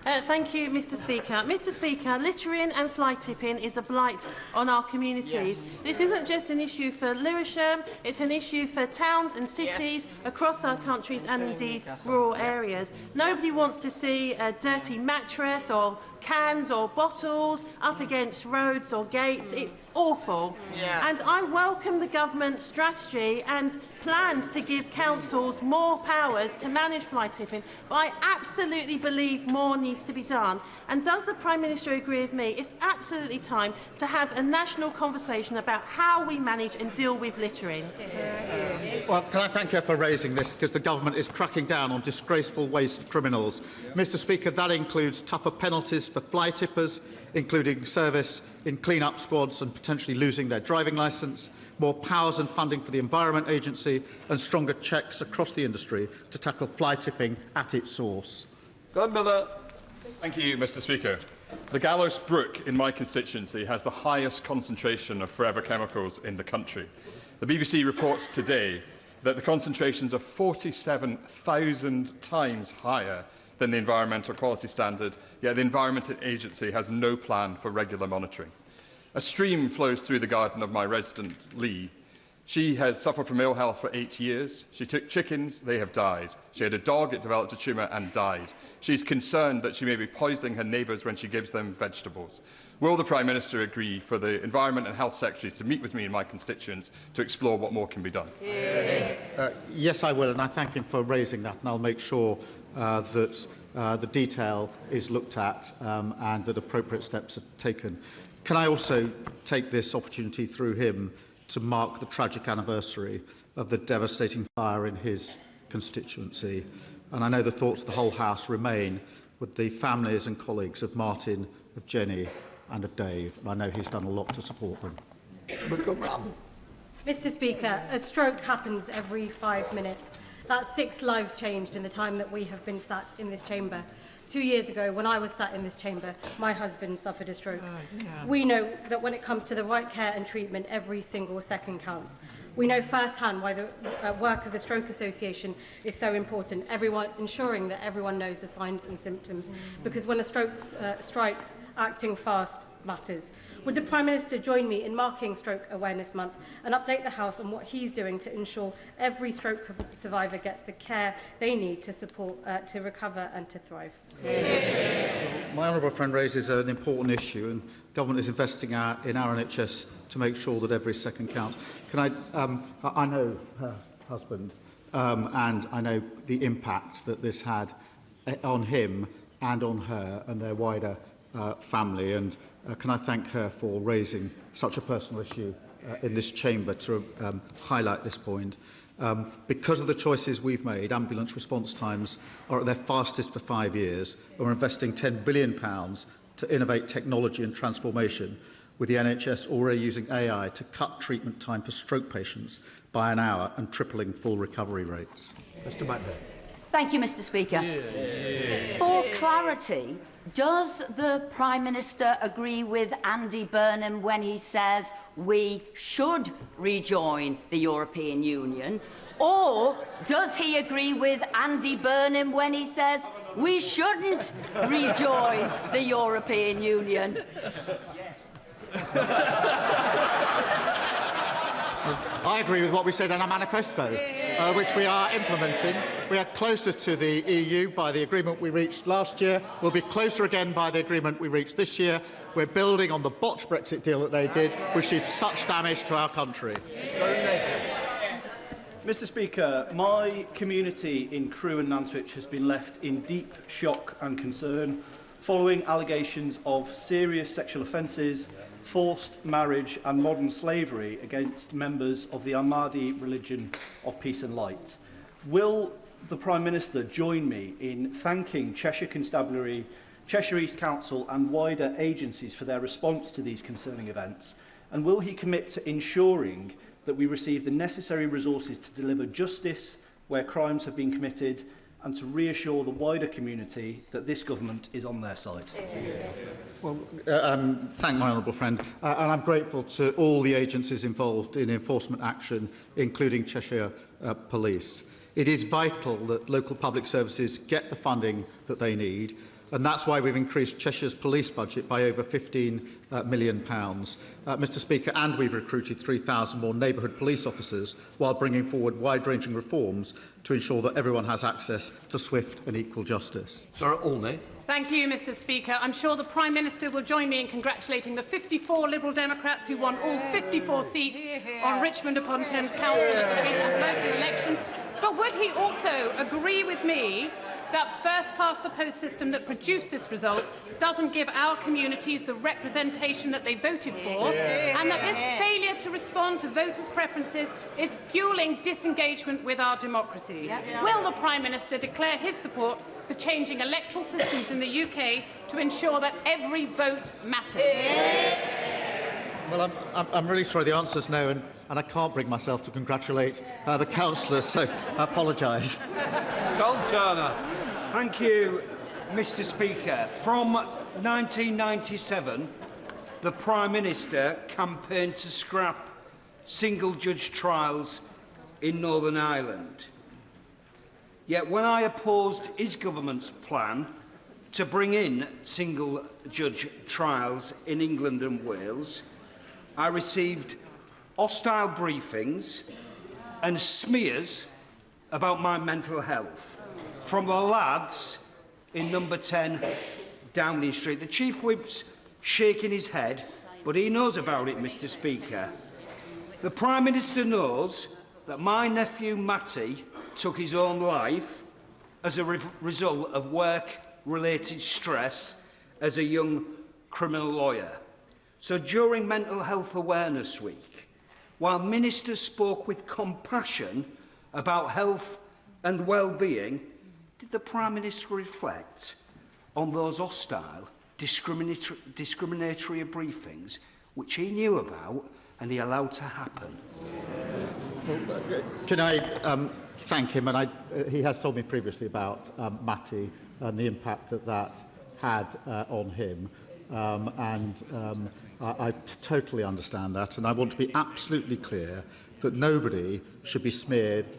Speaker 21: Thank you, Mr. Speaker. Mr. Speaker, littering and fly tipping is a blight on our communities. Yes. This isn't just an issue for Lewisham, it's an issue for towns and cities across our countries and indeed rural areas. Nobody wants to see a dirty mattress or cans or bottles up against roads or gates. It's awful. Yeah. And I welcome the government's strategy and plans to give councils more powers to manage fly tipping, but I absolutely believe more needs to be done. And does the Prime Minister agree with me? It's absolutely time to have a national conversation about how we manage and deal with littering.
Speaker 10: Well, can I thank her for raising this, because the government is cracking down on disgraceful waste criminals. Mr. Speaker, that includes tougher penalties for fly tippers, including service in clean-up squads and potentially losing their driving licence, more powers and funding for the Environment Agency, and stronger checks across the industry to tackle fly tipping at its source.
Speaker 22: Thank you, Mr. Speaker. The Gallows Brook in my constituency has the highest concentration of forever chemicals in the country. The BBC reports today that the concentrations are 47,000 times higher than the environmental quality standard, yet the Environment Agency has no plan for regular monitoring. A stream flows through the garden of my resident, Lee. She has suffered from ill health for 8 years. She took chickens, they have died. She had a dog, it developed a tumour and died. She's concerned that she may be poisoning her neighbours when she gives them vegetables. Will the Prime Minister agree for the Environment and Health Secretaries to meet with me and my constituents to explore what more can be done?
Speaker 10: Yes, I will, and I thank him for raising that, and I'll make sure that the detail is looked at and that appropriate steps are taken. Can I also take this opportunity through him to mark the tragic anniversary of the devastating fire in his constituency? And I know the thoughts of the whole House remain with the families and colleagues of Martin, of Jenny and of Dave, and I know he's done a lot to support them.
Speaker 23: Mr. Speaker, a stroke happens every 5 minutes. That's 6 lives changed in the time that we have been sat in this chamber. 2 years ago, when I was sat in this chamber, my husband suffered a stroke. We know that when it comes to the right care and treatment, every single second counts. We know firsthand why the work of the Stroke Association is so important, ensuring that everyone knows the signs and symptoms, because when a stroke strikes, acting fast matters. Would the Prime Minister join me in marking Stroke Awareness Month and update the House on what he's doing to ensure every stroke survivor gets the care they need to support, to recover and to thrive?
Speaker 10: My honourable friend raises an important issue, and government is investing in our NHS to make sure that every second counts. I know her husband, and I know the impact that this had on him and on her and their wider family. And can I thank her for raising such a personal issue in this chamber to highlight this point. Because of the choices we've made, ambulance response times are at their fastest for 5 years, and we're investing £10 billion to innovate technology and transformation, with the NHS already using AI to cut treatment time for stroke patients by an hour and tripling full recovery rates.
Speaker 1: Mr Mandel.
Speaker 2: Thank you, Mr Speaker. For clarity, does the Prime Minister agree with Andy Burnham when he says we should rejoin the European Union? Or does he agree with Andy Burnham when he says we shouldn't rejoin the European Union?
Speaker 10: I agree with what we said in our manifesto, which we are implementing. We are closer to the EU by the agreement we reached last year. We'll be closer again by the agreement we reached this year. We're building on the botched Brexit deal that they did, which did such damage to our country.
Speaker 13: Mr Speaker, my community in Crewe and Nantwich has been left in deep shock and concern following allegations of serious sexual offences, forced marriage and modern slavery against members of the Ahmadi religion of peace and light. Will the Prime Minister join me in thanking Cheshire Constabulary, Cheshire East Council and wider agencies for their response to these concerning events? And will he commit to ensuring that we receive the necessary resources to deliver justice where crimes have been committed and to reassure the wider community that this government is on their side?
Speaker 10: Well, thank my honourable friend, and I'm grateful to all the agencies involved in enforcement action, including Cheshire Police. It is vital that local public services get the funding that they need, and that's why we've increased Cheshire's police budget by over £15 million. Mr Speaker, and we've recruited 3,000 more neighbourhood police officers while bringing forward wide-ranging reforms to ensure that everyone has access to swift and equal justice.
Speaker 1: Sarah Olney.
Speaker 4: Thank you, Mr Speaker. I'm sure the Prime Minister will join me in congratulating the 54 Liberal Democrats who won all 54 seats on Richmond-upon-Thames Council at the recent local elections. But would he also agree with me that first-past-the-post system that produced this result doesn't give our communities the representation that they voted for, and that this failure to respond to voters' preferences is fuelling disengagement with our democracy? Will the Prime Minister declare his support for changing electoral systems in the UK to ensure that every vote matters?
Speaker 10: Well, I'm really sorry. The answer is no, and I can't bring myself to congratulate the councillors, so I apologise.
Speaker 24: Thank you, Mr Speaker. From 1997, the Prime Minister campaigned to scrap single-judge trials in Northern Ireland. Yet when I opposed his government's plan to bring in single-judge trials in England and Wales, I received hostile briefings and smears about my mental health from the lads in number 10 Downing Street. The Chief Whip's shaking his head, but he knows about it, Mr Speaker. The Prime Minister knows that my nephew Matty took his own life as a result of work-related stress as a young criminal lawyer. So during Mental Health Awareness Week, while ministers spoke with compassion about health and well-being, did the Prime Minister reflect on those hostile, discriminatory briefings which he knew about and he allowed to happen?
Speaker 10: Can I thank him? And he has told me previously about Matty and the impact that that had on him. I totally understand that, and I want to be absolutely clear that nobody should be smeared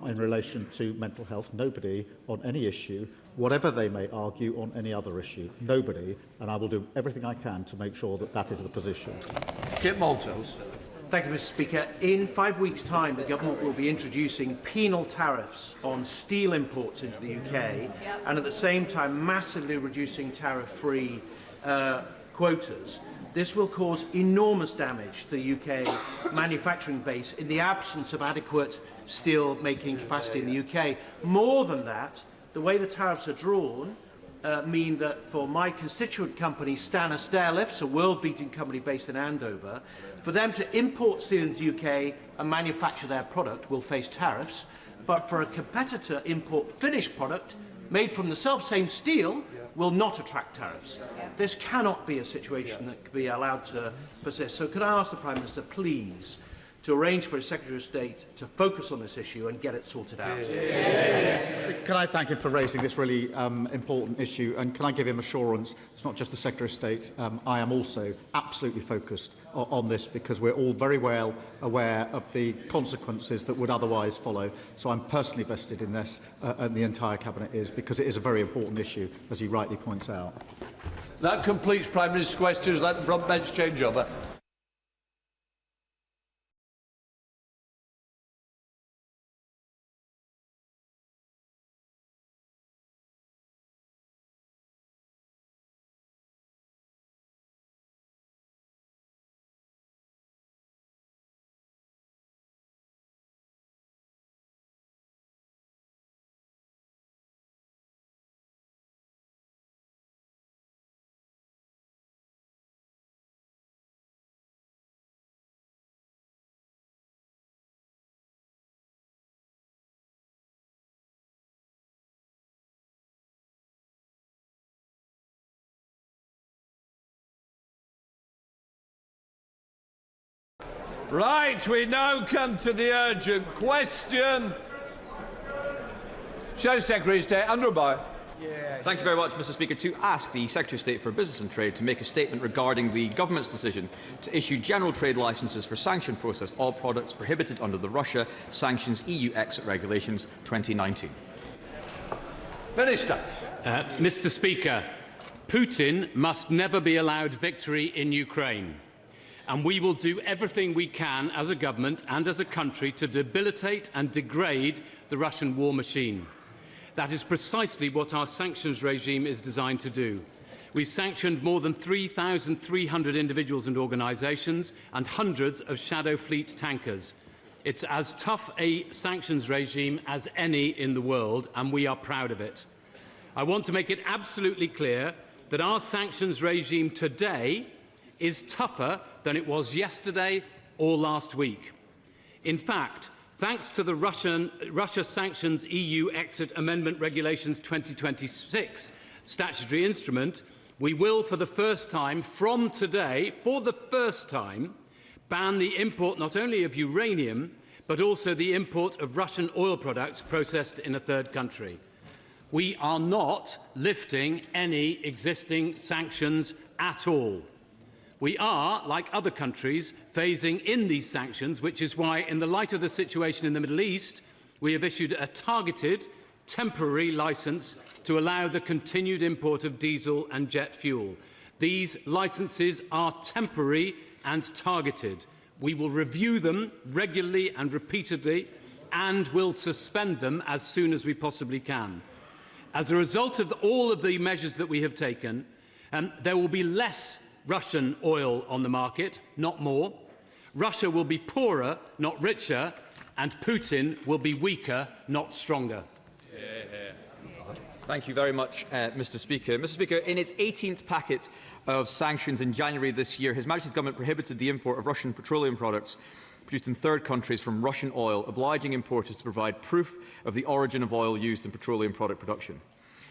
Speaker 10: in relation to mental health. Nobody on any issue, whatever they may argue on any other issue. Nobody, and I will do everything I can to make sure that that is the position.
Speaker 3: Kit Malthouse.
Speaker 1: Thank you, Mr. Speaker. In 5 weeks' time, the government will be introducing penal tariffs on steel imports into the UK, and at the same time massively reducing tariff-free quotas. This will cause enormous damage to the UK manufacturing base in the absence of adequate steel-making capacity in the UK. More than that, the way the tariffs are drawn mean that for my constituent company, Stannah Stairlifts, a world-beating company based in Andover, for them to import steel into the UK and manufacture their product will face tariffs, but for a competitor import finished product made from the self-same steel will not attract tariffs. This cannot be a situation that can be allowed to persist. So could I ask the Prime Minister, please, to arrange for his Secretary of State to focus on this issue and get it sorted out?
Speaker 10: Can I thank him for raising this really important issue, and can I give him assurance it's not just the Secretary of State. I am also absolutely focused on this, because we're all very well aware of the consequences that would otherwise follow. So I'm personally vested in this, and the entire Cabinet is, because it is a very important issue, as he rightly points out.
Speaker 3: That completes Prime Minister's questions. Let the front bench change over. Right, we now come to the urgent question. Shadow Secretary of State, Andrew Boy.
Speaker 5: Thank you very much, Mr. Speaker. To ask the Secretary of State for Business and Trade to make a statement regarding the government's decision to issue general trade licences for sanction-processed oil products prohibited under the Russia Sanctions EU Exit Regulations 2019.
Speaker 3: Minister.
Speaker 7: Mr. Speaker, Putin must never be allowed victory in Ukraine. And we will do everything we can as a government and as a country to debilitate and degrade the Russian war machine. That is precisely what our sanctions regime is designed to do. We've sanctioned more than 3,300 individuals and organisations and hundreds of shadow fleet tankers. It's as tough a sanctions regime as any in the world, and we are proud of it. I want to make it absolutely clear that our sanctions regime today is tougher than it was yesterday or last week. In fact, thanks to the Russia Sanctions EU Exit Amendment Regulations 2026 statutory instrument, we will, for the first time, from today, for the first time, ban the import not only of uranium, but also the import of Russian oil products processed in a third country. We are not lifting any existing sanctions at all. We are, like other countries, phasing in these sanctions, which is why, in the light of the situation in the Middle East, we have issued a targeted, temporary licence to allow the continued import of diesel and jet fuel. These licences are temporary and targeted. We will review them regularly and repeatedly, and will suspend them as soon as we possibly can. As a result of all of the measures that we have taken, there will be less Russian oil on the market, not more. Russia will be poorer, not richer, and Putin will be weaker, not stronger.
Speaker 5: Thank you very much, Mr. Speaker. Mr. Speaker, in its 18th packet of sanctions in January this year, His Majesty's Government prohibited the import of Russian petroleum products produced in third countries from Russian oil, obliging importers to provide proof of the origin of oil used in petroleum product production.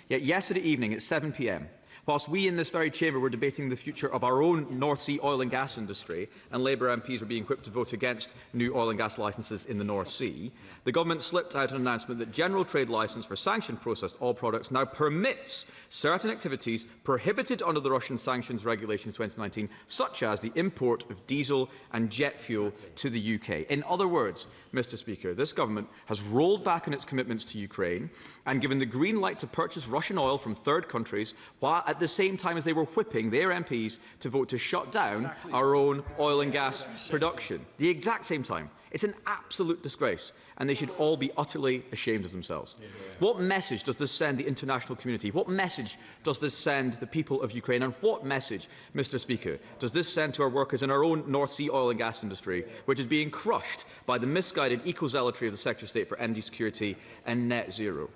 Speaker 5: Yet yesterday evening at 7 p.m, Whilst we in this very chamber were debating the future of our own North Sea oil and gas industry, and Labour MPs were being equipped to vote against new oil and gas licences in the North Sea, the government slipped out an announcement that general trade licence for sanctioned processed oil products now permits certain activities prohibited under the Russian sanctions regulations 2019, such as the import of diesel and jet fuel to the UK. In other words, Mr. Speaker, this government has rolled back on its commitments to Ukraine and given the green light to purchase Russian oil from third countries, while at the same time as they were whipping their MPs to vote to shut down our own oil and gas production. The exact same time. It's an absolute disgrace, and they should all be utterly ashamed of themselves. What message does this send the international community? What message does this send the people of Ukraine? And what message, Mr. Speaker, does this send to our workers in our own North Sea oil and gas industry, which is being crushed by the misguided eco-zealotry of the Secretary of State for Energy Security and Net Zero?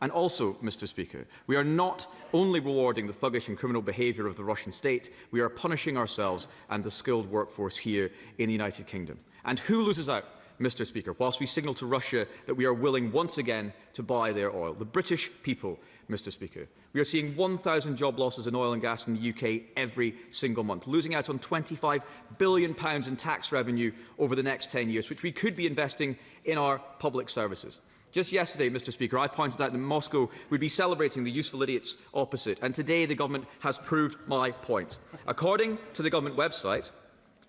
Speaker 5: And also, Mr. Speaker, we are not only rewarding the thuggish and criminal behaviour of the Russian state, we are punishing ourselves and the skilled workforce here in the United Kingdom. And who loses out, Mr. Speaker, whilst we signal to Russia that we are willing once again to buy their oil? The British people, Mr. Speaker. We are seeing 1,000 job losses in oil and gas in the UK every single month, losing out on £25 billion in tax revenue over the next 10 years, which we could be investing in our public services. Just yesterday, Mr. Speaker, I pointed out that Moscow would be celebrating the useful idiots opposite, and today the government has proved my point. According to the government website,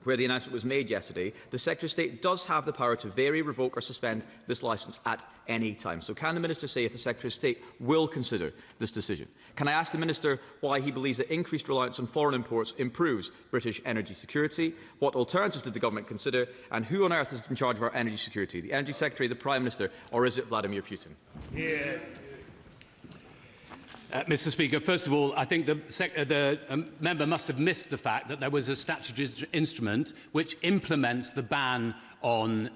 Speaker 5: where the announcement was made yesterday, the Secretary of State does have the power to vary, revoke or suspend this licence at any time. So can the Minister say if the Secretary of State will consider this decision? Can I ask the Minister why he believes that increased reliance on foreign imports improves British energy security? What alternatives did the government consider? And who on earth is in charge of our energy security? The Energy Secretary, the Prime Minister, or is it Vladimir Putin?
Speaker 7: Mr. Speaker, first of all, I think the member must have missed the fact that there was a statutory instrument which implements the ban on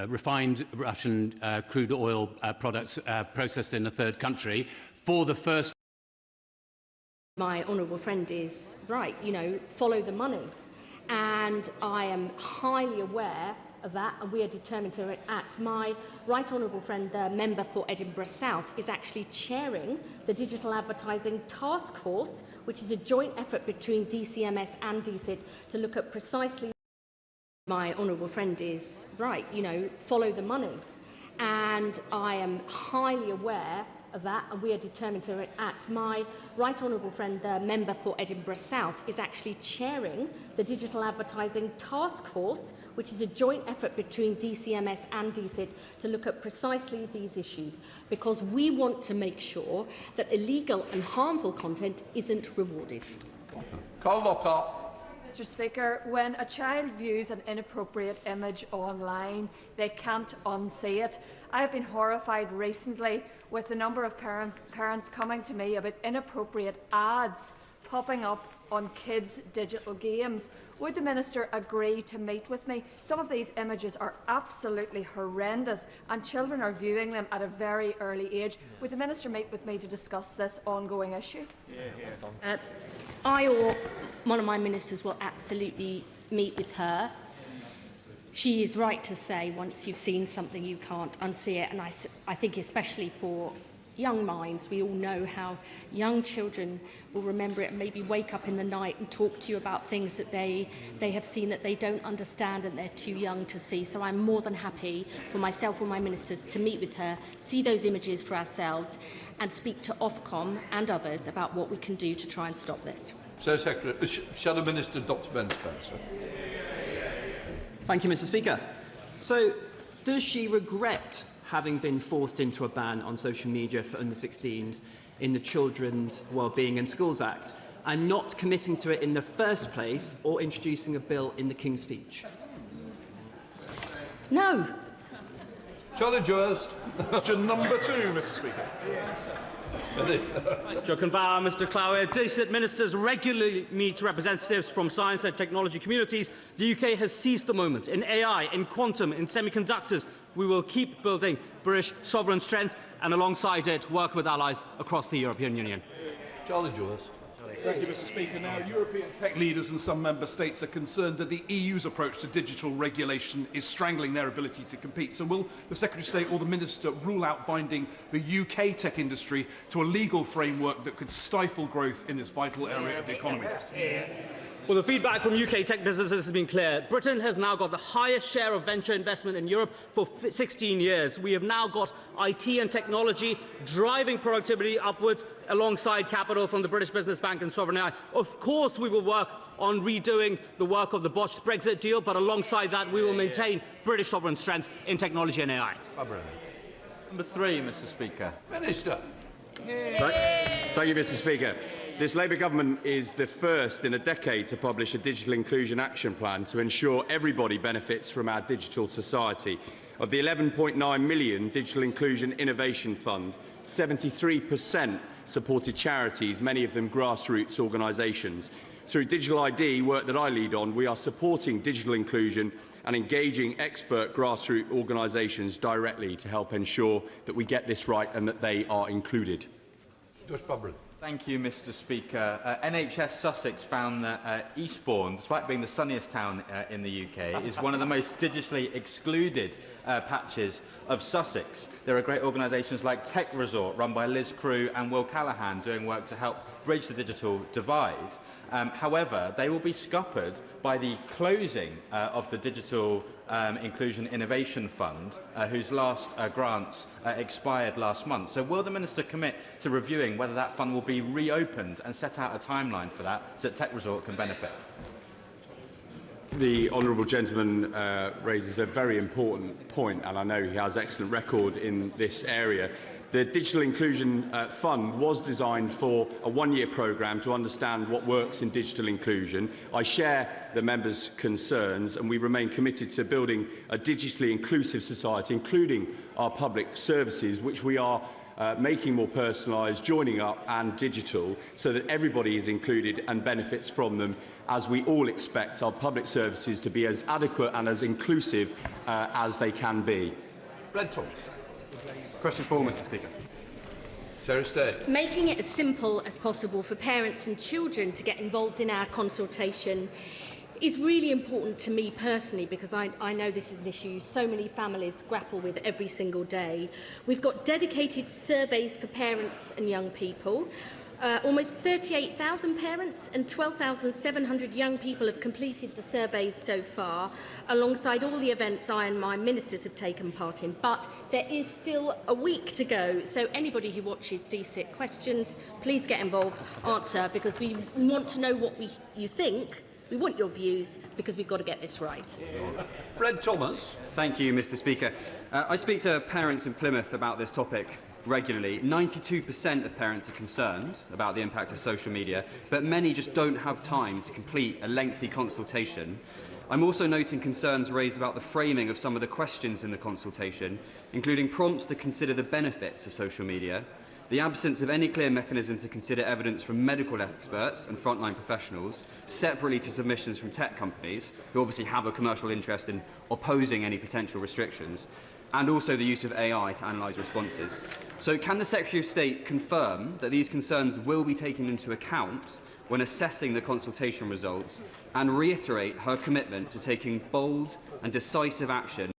Speaker 7: refined Russian crude oil products processed in a third country for the first.
Speaker 8: My honourable friend is right, follow the money. And I am highly aware of that, and we are determined to act. My right honourable friend, the member for Edinburgh South, is actually chairing the Digital Advertising Task Force, which is a joint effort between DCMS and DCIT to look at precisely. My honourable friend is right, follow the money. And I am highly aware of that, and we are determined to act. My right honourable friend, the member for Edinburgh South, is actually chairing the Digital Advertising Task Force, which is a joint effort between DCMS and DCIT to look at precisely these issues, because we want to make sure that illegal and harmful content isn't rewarded.
Speaker 9: Mr. Speaker, when a child views an inappropriate image online, they can't unsee it. I have been horrified recently with the number of parents coming to me about inappropriate ads popping up on kids' digital games. Would the Minister agree to meet with me? Some of these images are absolutely horrendous, and children are viewing them at a very early age. Would the Minister meet with me to discuss this ongoing issue?
Speaker 8: I or one of my ministers will absolutely meet with her. She is right to say once you've seen something you can't unsee it, and I think especially for young minds, we all know how young children will remember it and maybe wake up in the night and talk to you about things that they have seen that they don't understand and they're too young to see. So I'm more than happy for myself or my ministers to meet with her, see those images for ourselves and speak to Ofcom and others about what we can do to try and stop this.
Speaker 3: Secretary, Shadow Minister Dr Ben Spencer.
Speaker 11: Thank you, Mr. Speaker. So, does she regret having been forced into a ban on social media for under-16s in the Children's Wellbeing in Schools Act and not committing to it in the first place or introducing a bill in the King's Speech?
Speaker 8: No.
Speaker 3: Charlie Joest.
Speaker 12: Question number 2, Mr. Speaker.
Speaker 25: Joconvar, Mr. Clowey. DCIT ministers regularly meet representatives from science and technology communities. The UK has seized the moment. In AI, in quantum, in semiconductors, we will keep building British sovereign strength and alongside it work with allies across the European Union.
Speaker 3: Charlie Joest.
Speaker 12: Thank you, Mr. Speaker. Now, European tech leaders and some member states are concerned that the EU's approach to digital regulation is strangling their ability to compete. So will the Secretary of State or the Minister rule out binding the UK tech industry to a legal framework that could stifle growth in this vital area of the economy?
Speaker 25: Well, the feedback from UK tech businesses has been clear. Britain has now got the highest share of venture investment in Europe for 16 years. We have now got IT and technology driving productivity upwards alongside capital from the British Business Bank and Sovereign AI. Of course, we will work on redoing the work of the botched Brexit deal, but alongside that, we will maintain British sovereign strength in technology and AI.
Speaker 6: Number 3, Mr. Speaker.
Speaker 3: Minister.
Speaker 14: Thank you, Mr. Speaker. This Labour government is the first in a decade to publish a digital inclusion action plan to ensure everybody benefits from our digital society. Of the 11.9 million Digital Inclusion Innovation Fund, 73% supported charities, many of them grassroots organisations. Through Digital ID, work that I lead on, we are supporting digital inclusion and engaging expert grassroots organisations directly to help ensure that we get this right and that they are included.
Speaker 6: Thank you, Mr. Speaker. NHS Sussex found that Eastbourne, despite being the sunniest town in the UK, is one of the most digitally excluded patches of Sussex. There are great organisations like Tech Resort, run by Liz Crew and Will Callaghan, doing work to help bridge the digital divide. However, they will be scuppered by the closing of the Digital Inclusion Innovation Fund, whose last grants expired last month. So will the Minister commit to reviewing whether that fund will be reopened and set out a timeline for that so that Tech Resort can benefit?
Speaker 14: The honourable gentleman raises a very important point, and I know he has excellent record in this area. The Digital Inclusion Fund was designed for a one-year programme to understand what works in digital inclusion. I share the members' concerns, and we remain committed to building a digitally inclusive society, including our public services, which we are making more personalised, joining up and digital, so that everybody is included and benefits from them, as we all expect our public services to be as adequate and as inclusive as they can be.
Speaker 15: Question 4, Mr. Speaker.
Speaker 3: Sarah Stead.
Speaker 8: Making it as simple as possible for parents and children to get involved in our consultation is really important to me personally, because I know this is an issue so many families grapple with every single day. We've got dedicated surveys for parents and young people. Almost 38,000 parents and 12,700 young people have completed the surveys so far, alongside all the events I and my ministers have taken part in. But there is still a week to go, so anybody who watches DSIT questions, please get involved, answer, because we want to know what you think. We want your views, because we've got to get this right.
Speaker 3: Fred Thomas.
Speaker 15: Thank you, Mr. Speaker. I speak to parents in Plymouth about this topic regularly. 92% of parents are concerned about the impact of social media, but many just don't have time to complete a lengthy consultation. I'm also noting concerns raised about the framing of some of the questions in the consultation, including prompts to consider the benefits of social media, the absence of any clear mechanism to consider evidence from medical experts and frontline professionals, separately to submissions from tech companies, who obviously have a commercial interest in opposing any potential restrictions, and also the use of AI to analyse responses. So can the Secretary of State confirm that these concerns will be taken into account when assessing the consultation results, and reiterate her commitment to taking bold and decisive action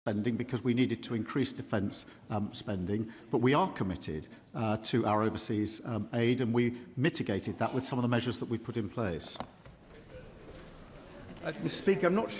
Speaker 10: spending because we needed to increase defence spending, but we are committed to our overseas aid, and we mitigated that with some of the measures that we put in place.
Speaker 13: Mr. Speaker, I'm not